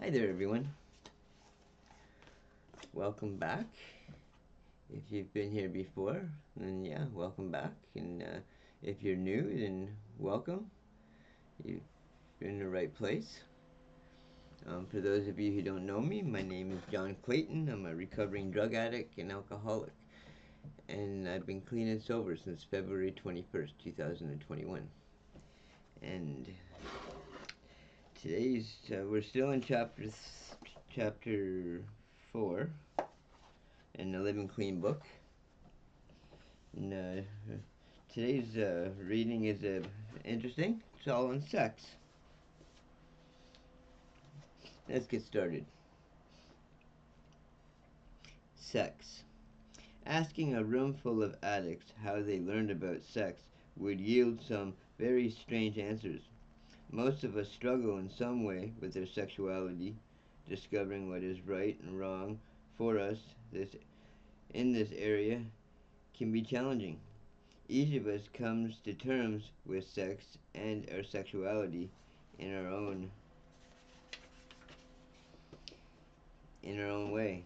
Hi there, everyone. Welcome back. If you've been here before, then yeah, welcome back. And if you're new, then welcome. You're in the right place. For those of you who don't know me, my name is John Clayton. I'm a recovering drug addict and alcoholic. And I've been clean and sober since February 21st, 2021. And we're still in chapter 4 in the Living Clean book. And today's reading is interesting. It's all on sex. Let's get started. Sex. Asking a room full of addicts how they learned about sex would yield some very strange answers. Most of us struggle in some way with their sexuality, discovering what is right and wrong for us in this area can be challenging. Each of us comes to terms with sex and our sexuality in our own way.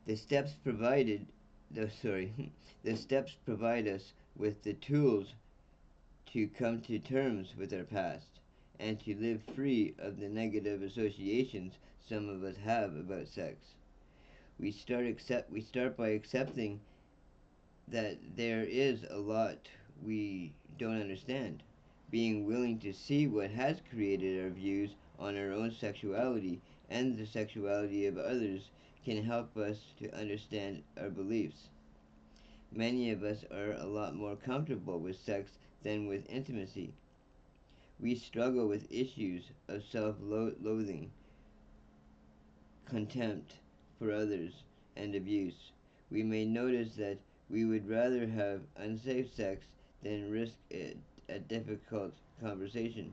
The steps provided the sorry the steps provide us with the tools to come to terms with our past and to live free of the negative associations some of us have about sex. We start by accepting that there is a lot we don't understand. Being willing to see what has created our views on our own sexuality and the sexuality of others can help us to understand our beliefs. Many of us are a lot more comfortable with sex than with intimacy. We struggle with issues of self loathing, contempt for others, and abuse. We may notice that we would rather have unsafe sex than risk a difficult conversation.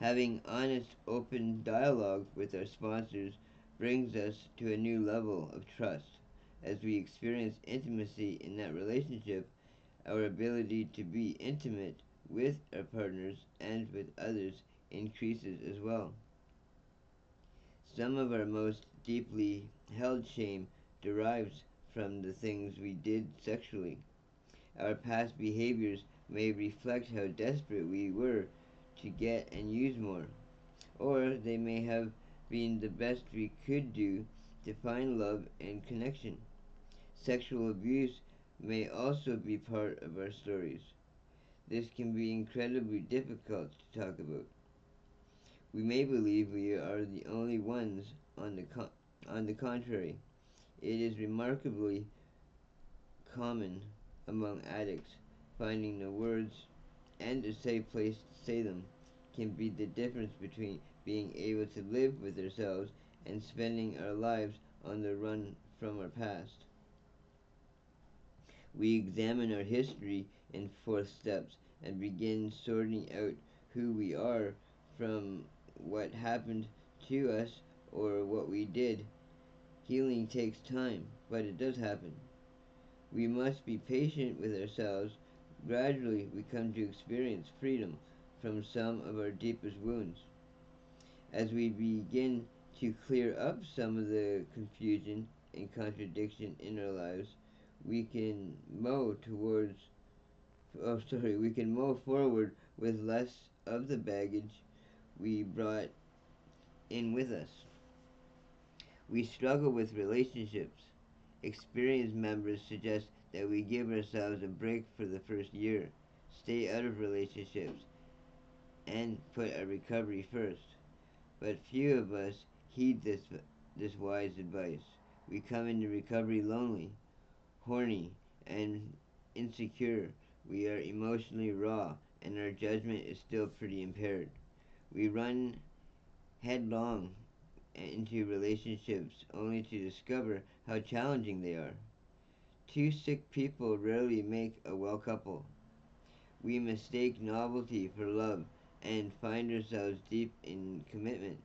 Having honest, open dialogue with our sponsors brings us to a new level of trust. As we experience intimacy in that relationship, our ability to be intimate with our partners and with others increases as well. Some of our most deeply held shame derives from the things we did sexually. Our past behaviors may reflect how desperate we were to get and use more, or they may have been the best we could do to find love and connection. Sexual abuse may also be part of our stories. This can be incredibly difficult to talk about. We may believe we are the only ones. On the contrary, it is remarkably common among addicts. Finding the words and a safe place to say them can be the difference between being able to live with ourselves and spending our lives on the run from our past. We examine our history in 4 steps and begin sorting out who we are from what happened to us or what we did. Healing takes time, but it does happen. We must be patient with ourselves. Gradually, we come to experience freedom from some of our deepest wounds. As we begin to clear up some of the confusion and contradiction in our lives, we can we can move forward with less of the baggage we brought in with us. We struggle with relationships. Experienced members suggest that we give ourselves a break for the first year, stay out of relationships, and put our recovery first. But few of us heed this wise advice. We come into recovery lonely, horny, and insecure. We are emotionally raw, and our judgment is still pretty impaired. We run headlong into relationships only to discover how challenging they are. Two sick people rarely make a well couple. We mistake novelty for love and find ourselves deep in commitment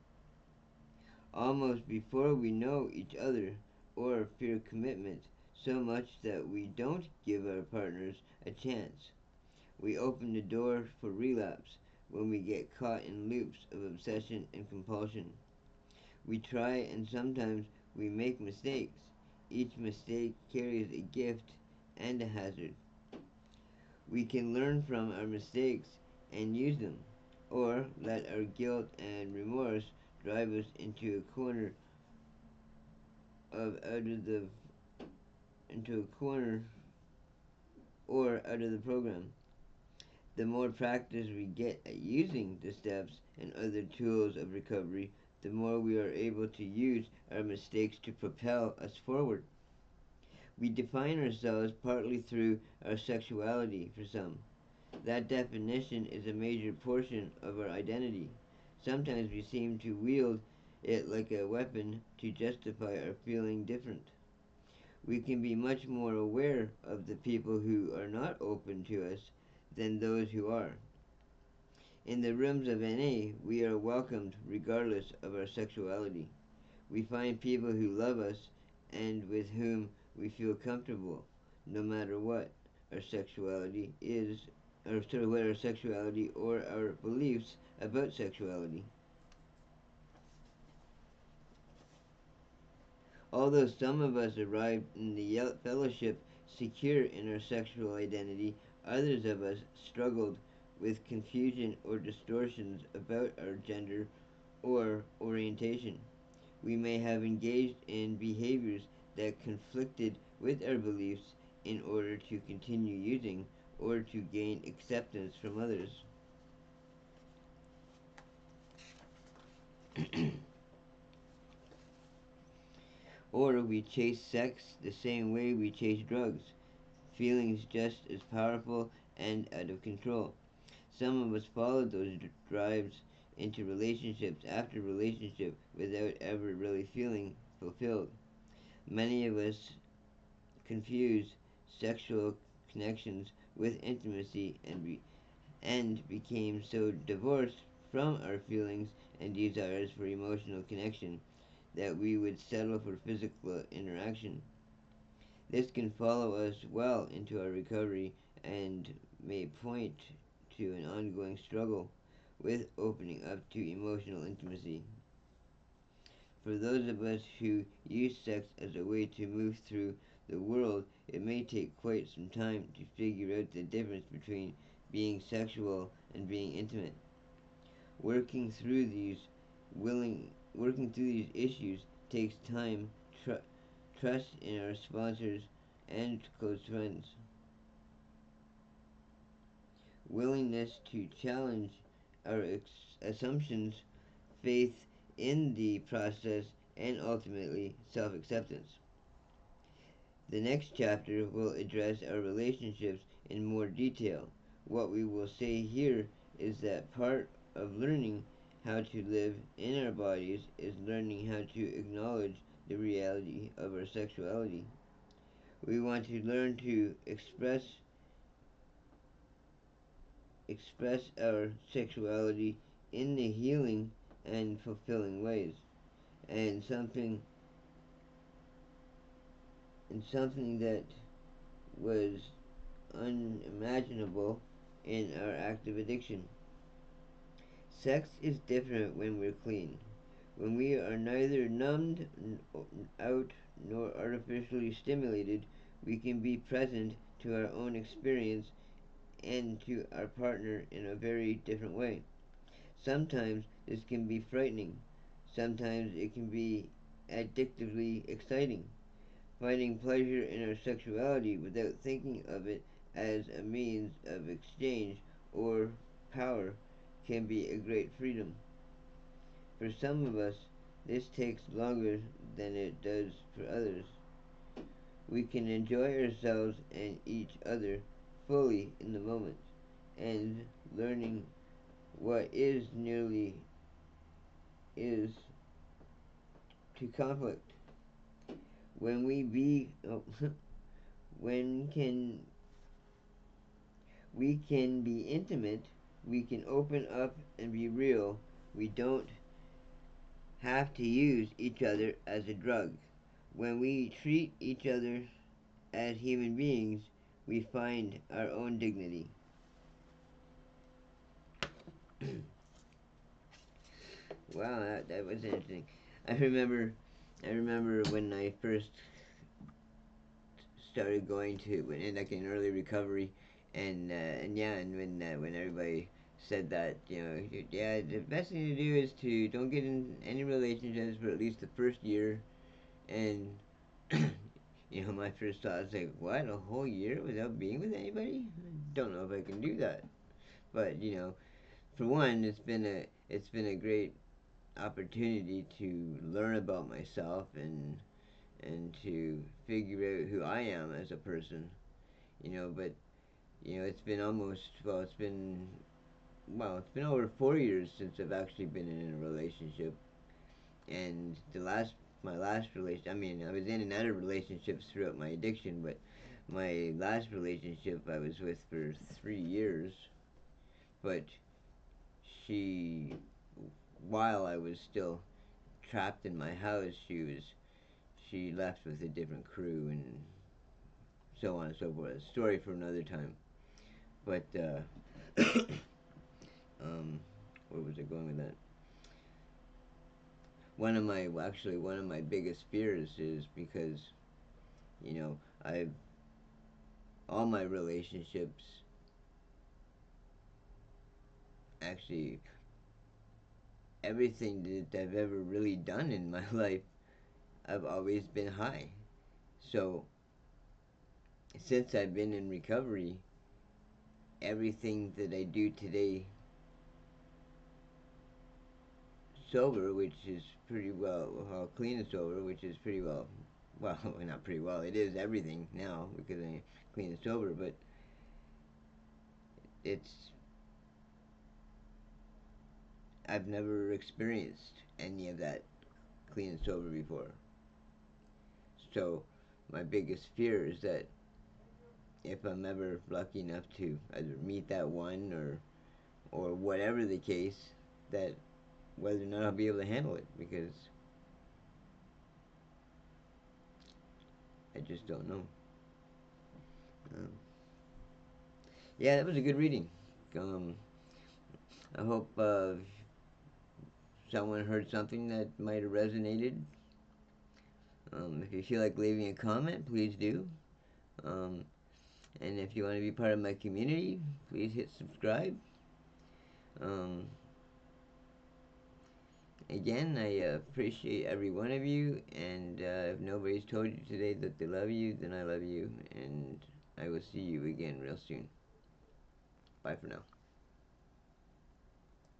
almost before we know each other or fear commitment so much that we don't give our partners a chance. We open the door for relapse when we get caught in loops of obsession and compulsion. We try and sometimes we make mistakes. Each mistake carries a gift and a hazard. We can learn from our mistakes and use them, or let our guilt and remorse drive us into a corner of out of the into a corner or out of the program. The more practice we get at using the steps and other tools of recovery, the more we are able to use our mistakes to propel us forward. We define ourselves partly through our sexuality for some. That definition is a major portion of our identity. Sometimes we seem to wield it like a weapon to justify our feeling different. We can be much more aware of the people who are not open to us than those who are. In the rooms of NA, we are welcomed regardless of our sexuality. We find people who love us and with whom we feel comfortable, no matter what our sexuality is, or what our sexuality or our beliefs about sexuality. Although some of us arrive in the fellowship secure in our sexual identity, others of us struggled with confusion or distortions about our gender or orientation. We may have engaged in behaviors that conflicted with our beliefs in order to continue using or to gain acceptance from others. Or we chase sex the same way we chase drugs, feelings just as powerful and out of control. Some of us followed those drives into relationships after relationship without ever really feeling fulfilled. Many of us confuse sexual connections with intimacy and became so divorced from our feelings and desires for emotional connection that we would settle for physical interaction. This can follow us well into our recovery and may point to an ongoing struggle with opening up to emotional intimacy. For those of us who use sex as a way to move through the world, it may take quite some time to figure out the difference between being sexual and being intimate. Working through these issues takes time, trust in our sponsors and close friends, willingness to challenge our assumptions, faith in the process, and ultimately self acceptance. The next chapter will address our relationships in more detail. What we will say here is that part of learning how to live in our bodies is learning how to acknowledge the reality of our sexuality. We want to learn to express our sexuality in the healing and fulfilling ways, and something that was unimaginable in our active addiction. Sex is different when we're clean. When we are neither numbed out nor artificially stimulated, we can be present to our own experience and to our partner in a very different way. Sometimes this can be frightening. Sometimes it can be addictively exciting. Finding pleasure in our sexuality without thinking of it as a means of exchange or power can be a great freedom. For some of us, this takes longer than it does for others. We can enjoy ourselves and each other fully in the moment, and learning what is nearly is to conflict. When we be when can we can be intimate, we can open up and be real. We don't have to use each other as a drug. When we treat each other as human beings, we find our own dignity. Wow, that was interesting. I remember, I remember when I first started going to when like in early recovery, and yeah, and when everybody said that, yeah, the best thing to do is to don't get in any relationships for at least the first year, and my first thought was like, what, a whole year without being with anybody? I don't know if I can do that, but for one, it's been a great opportunity to learn about myself and to figure out who I am as a person. But it's been almost it's been over 4 years since I've actually been in a relationship, and my last relation. I mean, I was in and out of relationships throughout my addiction, but my last relationship I was with for 3 years, but she, while I was still trapped in my house, she left with a different crew and so on and so forth. A story for another time. But where was I going with that? One of my biggest fears is because I've all my relationships, actually everything that I've ever really done in my life, I've always been high. So since I've been in recovery, everything that I do today sober, which is pretty clean and sober, which is pretty well, not pretty well. It is everything now because I clean and sober, but it's I've never experienced any of that clean and sober before. So my biggest fear is that if I'm ever lucky enough to either meet that one or whatever the case, that whether or not I'll be able to handle it because I just don't know. Um, yeah, that was a good reading. Um, I hope someone heard something that might have resonated. If you feel like leaving a comment, please do. Um, and if you want to be part of my community, please hit subscribe. Um, Again, I appreciate every one of you, and if nobody's told you today that they love you, then I love you, and I will see you again real soon. Bye for now.